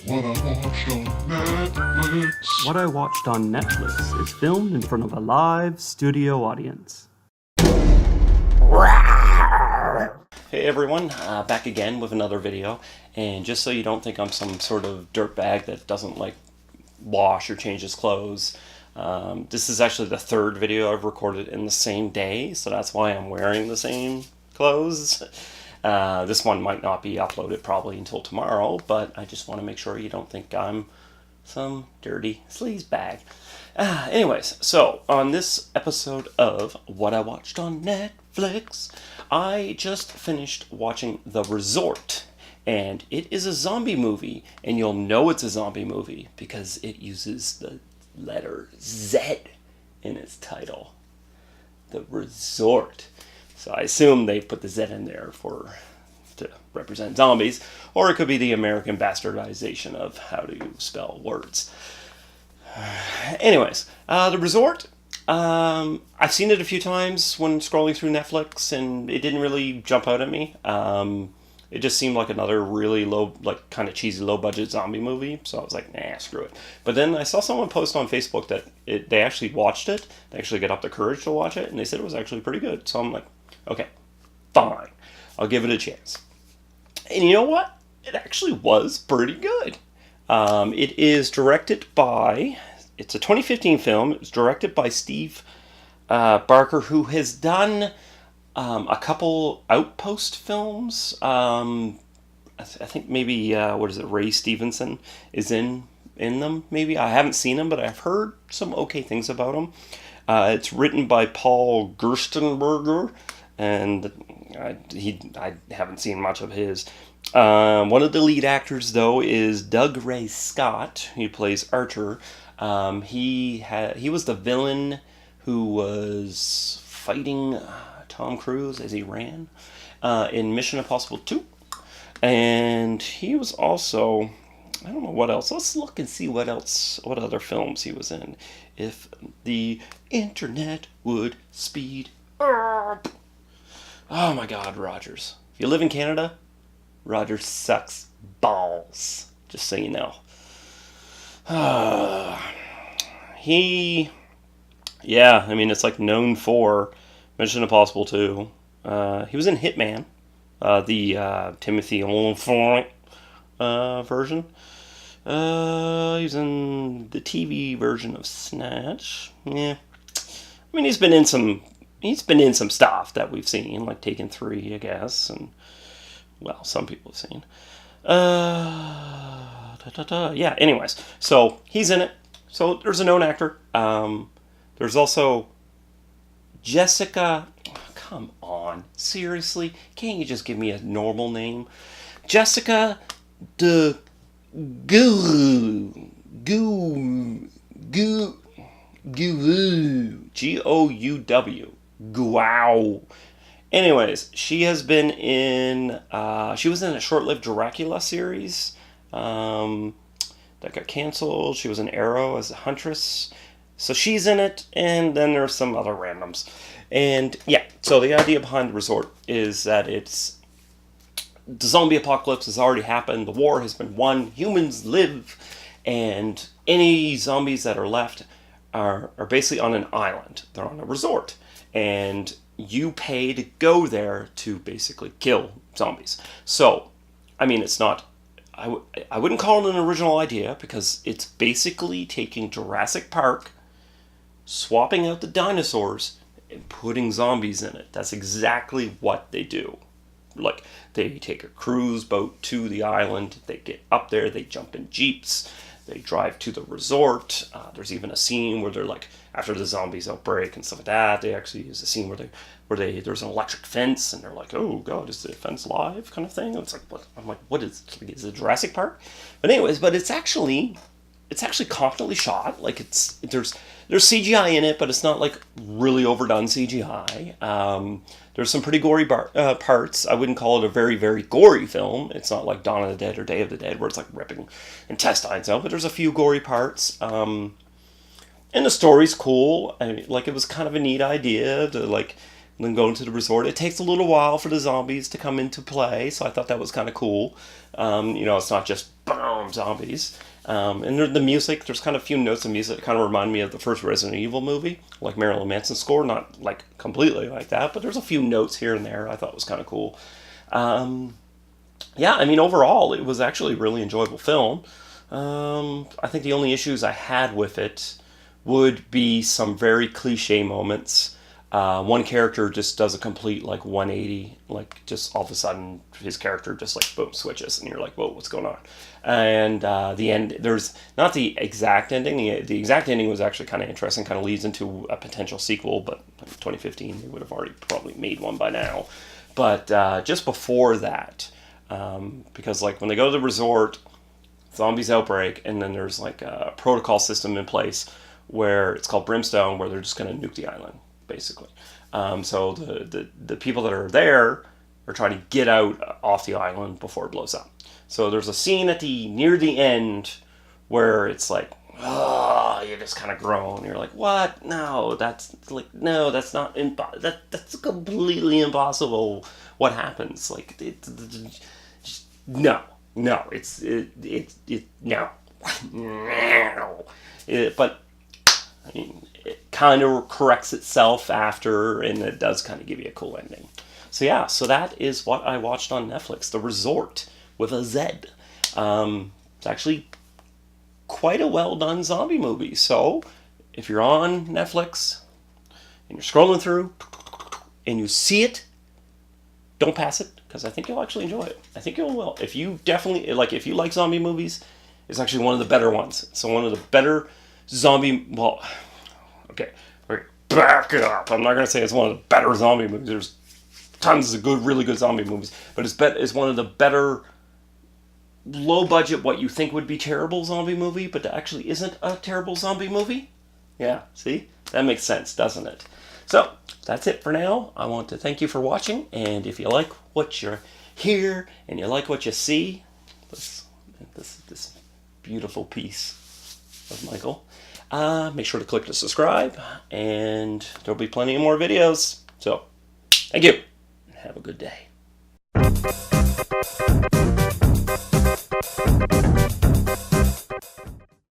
What I watched on Netflix. What I Watched on Netflix is filmed in front of a live studio audience. Hey everyone, back again with another video, and just so you don't think I'm some sort of dirtbag that doesn't like wash or change his clothes, this is actually the third video I've recorded in the same day, so that's why I'm wearing the same clothes. This one might not be uploaded probably until tomorrow, but I just want to make sure you don't think I'm some dirty sleazebag. Anyways, so on this episode of What I Watched on Netflix, I just finished watching The Resort, and it is a zombie movie, and you'll know it's a zombie movie because it uses the letter Z in its title. The Resort. So I assume they put the Z in there to represent zombies, or it could be the American bastardization of how to spell words. Anyways, The Resort, I've seen it a few times when scrolling through Netflix, and it didn't really jump out at me. It just seemed like another really low, like kind of cheesy, low-budget zombie movie, so I was like, nah, screw it. But then I saw someone post on Facebook that they actually watched it, they actually got up the courage to watch it, and they said it was actually pretty good. So I'm like, okay, fine, I'll give it a chance. And you know what? It actually was pretty good. It is directed by, it's a 2015 film. It's directed by Steve Barker, who has done a couple Outpost films. I think maybe, Ray Stevenson is in them, maybe. I haven't seen him, but I've heard some okay things about him. It's written by Paul Gerstenberger, and I haven't seen much of his. One of the lead actors, though, is Dougray Scott. He plays Archer. He was the villain who was fighting Tom Cruise as he ran in Mission Impossible 2. And he was also, I don't know what else. Let's look and see what other films he was in. If the internet would speed up. Oh my God, Rogers. If you live in Canada, Rogers sucks balls. Just so you know. It's like known for Mission Impossible 2. He was in Hitman, the Timothy Olyphant version. He's in the TV version of Snatch. Yeah, I mean he's been in some stuff that we've seen, like Taken 3, I guess, and well, some people have seen. Yeah. Anyways, so he's in it. So there's a known actor. There's also Jessica. Come on, seriously, can't you just give me a normal name? Jessica de Gouw. Gouw. Gouw. Anyways, she has been in. She was in a short-lived Dracula series that got canceled. She was in Arrow as a huntress. So she's in it, and then there's some other randoms. And yeah, so the idea behind The Resort is that the zombie apocalypse has already happened, the war has been won, humans live, and any zombies that are left are basically on an island. They're on a resort, and you pay to go there to basically kill zombies. So, I mean, it's not, I wouldn't call it an original idea, because it's basically taking Jurassic Park, swapping out the dinosaurs, and putting zombies in it. That's exactly what they do. Like, they take a cruise boat to the island, they get up there, they jump in jeeps, they drive to the resort. There's even a scene where they're like, after the zombies outbreak and stuff like that, they actually use a scene where there's an electric fence, and they're like, oh God, is the fence live, kind of thing. And it's like, what? I'm like, what is it Jurassic Park? But anyways, it's actually confidently shot. Like, there's CGI in it, but it's not like really overdone CGI. There's some pretty gory parts. I wouldn't call it a very, very gory film. It's not like Dawn of the Dead or Day of the Dead, where it's like ripping intestines out, but there's a few gory parts. And the story's cool. I mean, like, it was kind of a neat idea to like then go into the resort. It takes a little while for the zombies to come into play, so I thought that was kind of cool. It's not just boom, from zombies. And the music, there's kind of a few notes of music that kind of remind me of the first Resident Evil movie, like Marilyn Manson's score, not like completely like that, but there's a few notes here and there I thought was kind of cool. Yeah, I mean, overall, it was actually a really enjoyable film. I think the only issues I had with it would be some very cliche moments. One character just does a complete, like, 180, like, just all of a sudden, his character just, like, boom, switches, and you're like, whoa, what's going on? And the end, there's not the exact ending. The exact ending was actually kind of interesting, kind of leads into a potential sequel, but in 2015, they would have already probably made one by now. But just before that, because, like, when they go to the resort, zombies outbreak, and then there's, like, a protocol system in place where it's called Brimstone, where they're just going to nuke the island, basically. So the people that are there are trying to get out off the island before it blows up. So there's a scene near the end where it's like, oh, you just kind of groan. You're like, what? No, that's not that's completely impossible. What happens? Like, no, it's no, no. But I mean, it kind of corrects itself after, and it does kind of give you a cool ending. So yeah, so that is what I watched on Netflix, The Resort, with a Z. It's actually quite a well-done zombie movie. So if you're on Netflix and you're scrolling through and you see it, don't pass it, because I think you'll actually enjoy it. I think you will. If you like zombie movies, it's actually one of the better ones. So one of the better okay, back it up. I'm not going to say it's one of the better zombie movies. There's tons of really good zombie movies, but it's one of the better low budget, what you think would be terrible zombie movie, but actually isn't a terrible zombie movie. Yeah, see? That makes sense, doesn't it? So, that's it for now. I want to thank you for watching, and if you like what you hear and you like what you see, this beautiful piece of Michael, make sure to click to subscribe, and there'll be plenty of more videos. So, thank you, and have a good day.